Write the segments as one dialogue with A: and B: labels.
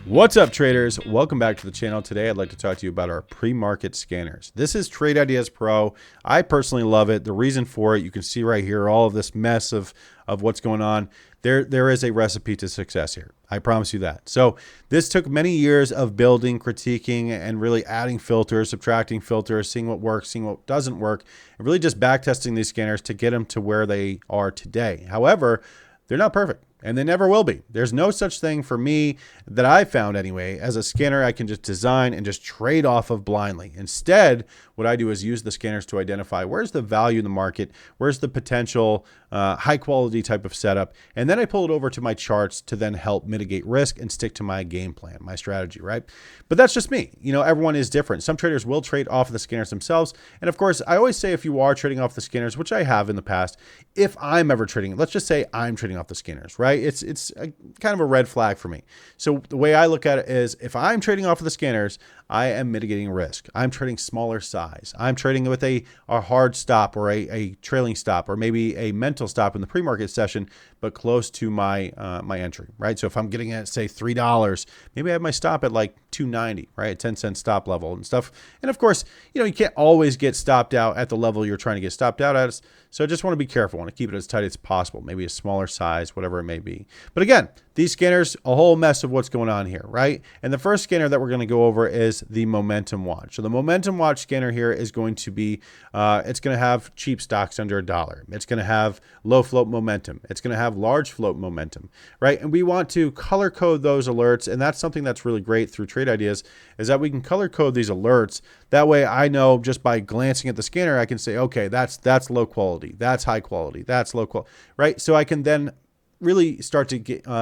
A: What's up, traders? Welcome back to the channel. Today I'd like to talk to you about our pre-market scanners. This is Trade Ideas Pro. I personally love it. The reason for it, you can see right here, all of this mess of what's going on. There is a recipe to success here. I promise you that. So this took many years of building, critiquing, and really adding filters, subtracting filters, seeing what works, seeing what doesn't work, and really just back testing these scanners to get them to where they are today. However, they're not perfect, and they never will be. There's no such thing for me that I found anyway as a scanner I can just design and just trade off of blindly. Instead, what I do is use the scanners to identify where's the value in the market, where's the potential high quality type of setup, and then I pull it over to my charts to then help mitigate risk and stick to my game plan, my strategy, right? But that's just me. You know, everyone is different. Some traders will trade off of the scanners themselves. And of course, I always say if you are trading off the scanners, which I have in the past, if I'm ever trading, let's just say I'm trading off the scanners, right? It's kind of a red flag for me. So the way I look at it is if I'm trading off of the scanners, I am mitigating risk. I'm trading smaller size. I'm trading with a hard stop or a trailing stop or maybe a mental stop in the pre-market session, but close to my my entry, right? So if I'm getting at, say, $3, maybe I have my stop at like $2.90, right? A 10-cent stop level and stuff. And of course, you know, you can't always get stopped out at the level you're trying to get stopped out at. So I just want to be careful. I want to keep it as tight as possible, maybe a smaller size, whatever it may be. But again, these scanners, a whole mess of what's going on here, right? And the first scanner that we're going to go over is the Momentum Watch. So the Momentum Watch scanner here is going to be, it's going to have cheap stocks under $1. It's going to have low float momentum. It's going to have large float momentum, right? And we want to color code those alerts. And that's something that's really great through Trade Ideas is that we can color code these alerts. That way I know just by glancing at the scanner, I can say, okay, that's low quality. That's high quality. That's low quality, right? So I can then really start to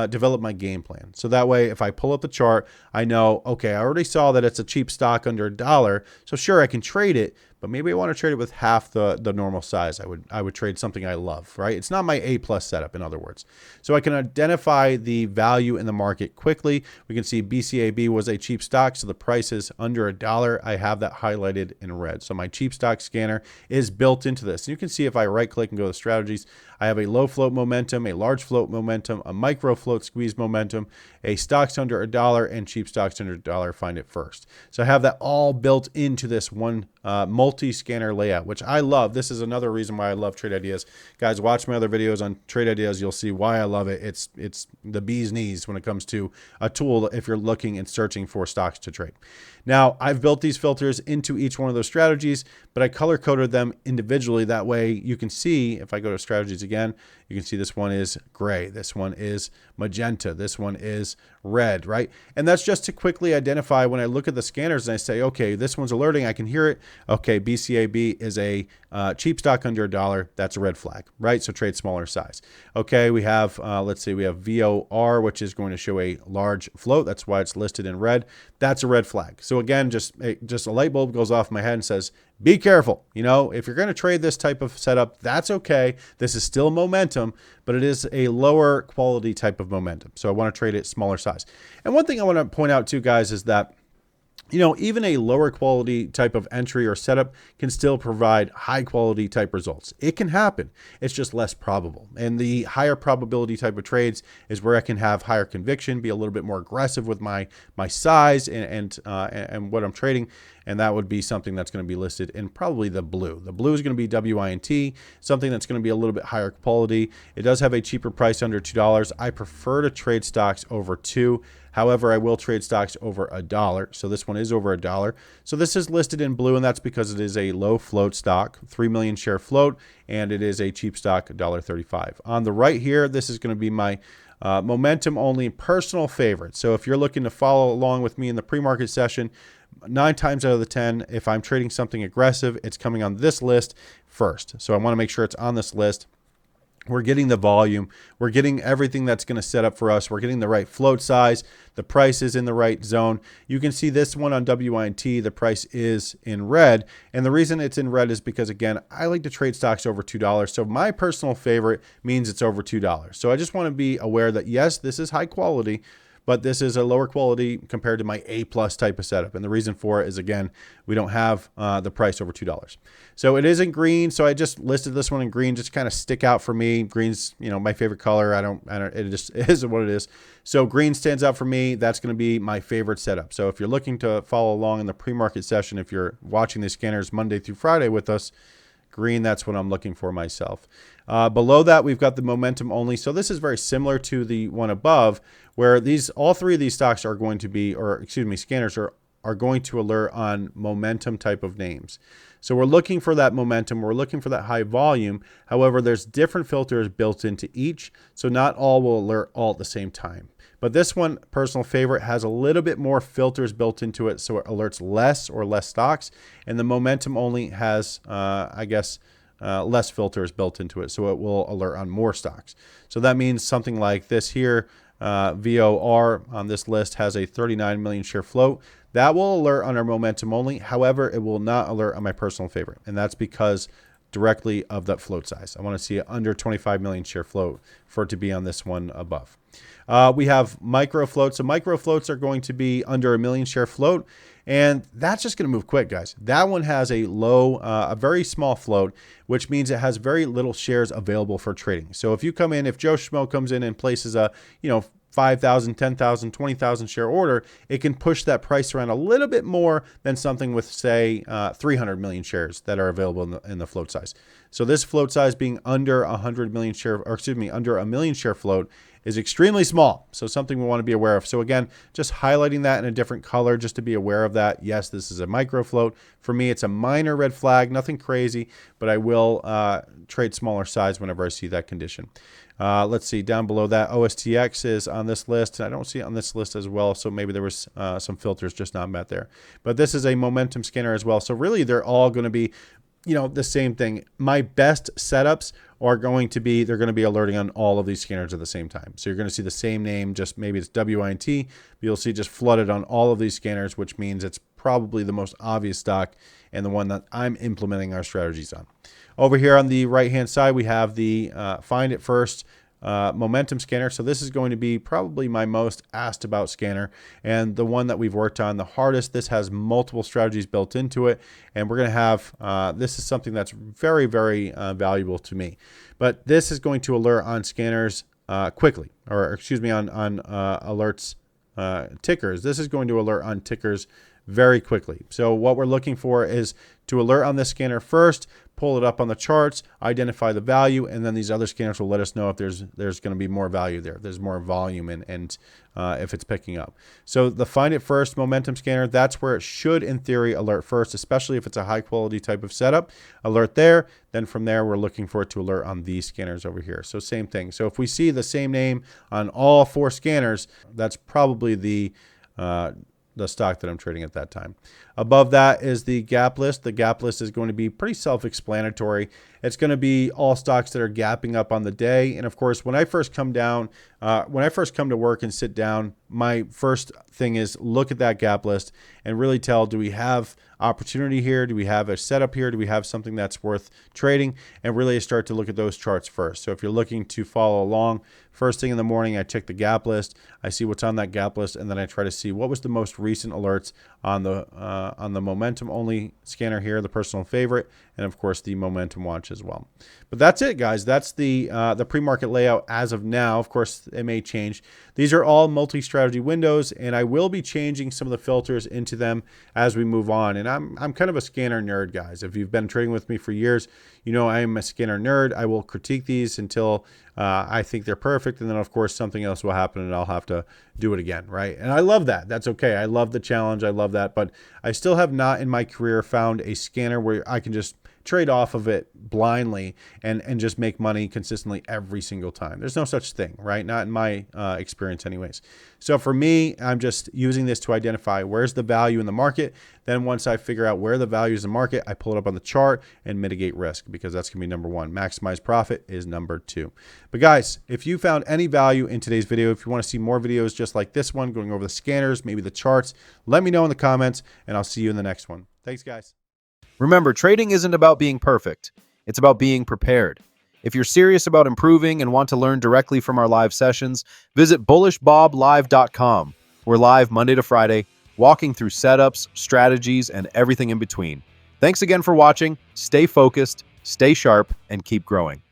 A: develop my game plan. So that way, if I pull up the chart, I know, okay, I already saw that it's a cheap stock under $1. So sure, I can trade it, but maybe I want to trade it with half the normal size. I would trade something I love, right? It's not my A+ setup, in other words. So I can identify the value in the market quickly. We can see BCAB was a cheap stock, so the price is under $1. I have that highlighted in red. So my cheap stock scanner is built into this. And you can see if I right click and go to strategies, I have a low float momentum, a large float momentum, a micro float squeeze momentum, a stocks under $1, and cheap stocks under $1, find it first. So I have that all built into this one multi-scanner layout, which I love. This is another reason why I love Trade Ideas. Guys, watch my other videos on Trade Ideas. You'll see why I love it. It's the bee's knees when it comes to a tool if you're looking and searching for stocks to trade. Now, I've built these filters into each one of those strategies, but I color coded them individually. That way you can see, if I go to strategies again, you can see this one is gray, this one is magenta, this one is red, right? And that's just to quickly identify when I look at the scanners and I say, okay, this one's alerting, I can hear it. Okay, BCAB is a cheap stock under $1. That's a red flag, right? So trade smaller size. Okay, we have, let's see, we have VOR, which is going to show a large float. That's why it's listed in red. That's a red flag. So again, just a light bulb goes off in my head and says, be careful. You know, if you're going to trade this type of setup, that's okay. This is still momentum, but it is a lower quality type of momentum. So I want to trade it smaller size. And one thing I want to point out too, guys, is that you know, even a lower quality type of entry or setup can still provide high quality type results. It can happen. It's just less probable. And the higher probability type of trades is where I can have higher conviction, be a little bit more aggressive with my size and what I'm trading. And that would be something that's going to be listed in probably the blue. The blue is going to be WINT, something that's going to be a little bit higher quality. It does have a cheaper price under $2. I prefer to trade stocks over $2. However, I will trade stocks over $1. So this one is over $1. So this is listed in blue, and that's because it is a low float stock, 3 million share float, and it is a cheap stock, $1.35. On the right here, this is going to be my momentum only personal favorite. So if you're looking to follow along with me in the pre-market session, 9 times out of the 10, if I'm trading something aggressive, it's coming on this list first. So I want to make sure it's on this list. We're getting the volume. We're getting everything that's going to set up for us. We're getting the right float size. The price is in the right zone. You can see this one on WINT, the price is in red. And the reason it's in red is because, again, I like to trade stocks over $2. So my personal favorite means it's over $2. So I just want to be aware that, yes, this is high quality, but this is a lower quality compared to my A+ type of setup. And the reason for it is, again, we don't have the price over $2. So it is in green. So I just listed this one in green, just kind of stick out for me. Green's, my favorite color. It just is what it is. So green stands out for me. That's going to be my favorite setup. So if you're looking to follow along in the pre-market session, if you're watching these scanners Monday through Friday with us, green, that's what I'm looking for myself. Below that, we've got the momentum only. So this is very similar to the one above, where all three of these stocks are going to be, scanners are going to alert on momentum type of names. So we're looking for that momentum. We're looking for that high volume. However, there's different filters built into each. So not all will alert all at the same time. But this one, personal favorite, has a little bit more filters built into it. So it alerts less stocks. And the momentum only has, less filters built into it. So it will alert on more stocks. So that means something like this here, VOR on this list has a 39 million share float. That will alert on our momentum only. However, it will not alert on my personal favorite. And that's because directly of that float size. I want to see it under 25 million share float for it to be on this one above. We have micro floats. So micro floats are going to be under a million share float. And that's just going to move quick, guys. That one has a very small float, which means it has very little shares available for trading. So if you come in, if Joe Schmo comes in and places a, 5,000, 10,000, 20,000 share order, it can push that price around a little bit more than something with, say, 300 million shares that are available in the float size. So this float size being under 100 million share, under a million share float is extremely small. So something we want to be aware of. So again, just highlighting that in a different color just to be aware of that. Yes, this is a micro float. For me, it's a minor red flag, nothing crazy, but I will trade smaller size whenever I see that condition. Let's see, down below that, OSTX is on this list. I don't see it on this list as well, so maybe there was some filters just not met there. But this is a momentum scanner as well. So really, they're all going to be, the same thing. My best setups are going to be, they're going to be alerting on all of these scanners at the same time. So you're going to see the same name, just maybe it's WINT, but you'll see just flooded on all of these scanners, which means it's probably the most obvious stock and the one that I'm implementing our strategies on. Over here on the right-hand side, we have the Find It First momentum scanner. So this is going to be probably my most asked about scanner and the one that we've worked on the hardest. This has multiple strategies built into it, and we're going to have, this is something that's very, very valuable to me. But this is going to alert on scanners quickly, on alerts tickers. This is going to alert on tickers very quickly. So what we're looking for is to alert on this scanner first, pull it up on the charts, identify the value, and then these other scanners will let us know if there's going to be more value there. There's more volume and if it's picking up. So the Find It First momentum scanner, that's where it should, in theory, alert first, especially if it's a high quality type of setup. Alert there. Then from there, we're looking for it to alert on these scanners over here. So same thing. So if we see the same name on all four scanners, that's probably the stock that I'm trading at that time. Above that is the gap list. The gap list is going to be pretty self-explanatory. It's going to be all stocks that are gapping up on the day. And of course, when I first come to work and sit down, my first thing is look at that gap list and really tell, do we have opportunity here? Do we have a setup here? Do we have something that's worth trading? And really start to look at those charts first. So if you're looking to follow along, first thing in the morning, I check the gap list. I see what's on that gap list, and then I try to see what was the most recent alerts on the momentum only scanner here, the personal favorite, and of course the momentum watch as well. But that's it, guys. That's the pre-market layout as of now. Of course, it may change. These are all multi-strategy windows, and I will be changing some of the filters into them as we move on. And I'm kind of a scanner nerd, guys. If you've been trading with me for years, you know I am a scanner nerd. I will critique these until I think they're perfect, and then of course something else will happen, and I'll have to do it again, right? And I love that. That's okay. I love the challenge. I love that, but I still have not in my career found a scanner where I can just trade off of it blindly and just make money consistently every single time. There's no such thing, right? Not in my experience anyways. So for me, I'm just using this to identify where's the value in the market. Then once I figure out where the value is in the market, I pull it up on the chart and mitigate risk, because that's going to be number one. Maximize profit is number two. But guys, if you found any value in today's video, if you want to see more videos just like this one, going over the scanners, maybe the charts, let me know in the comments, and I'll see you in the next one. Thanks, guys.
B: Remember, trading isn't about being perfect. It's about being prepared. If you're serious about improving and want to learn directly from our live sessions, visit bullishboblive.com. We're live Monday to Friday, walking through setups, strategies, and everything in between. Thanks again for watching. Stay focused, stay sharp, and keep growing.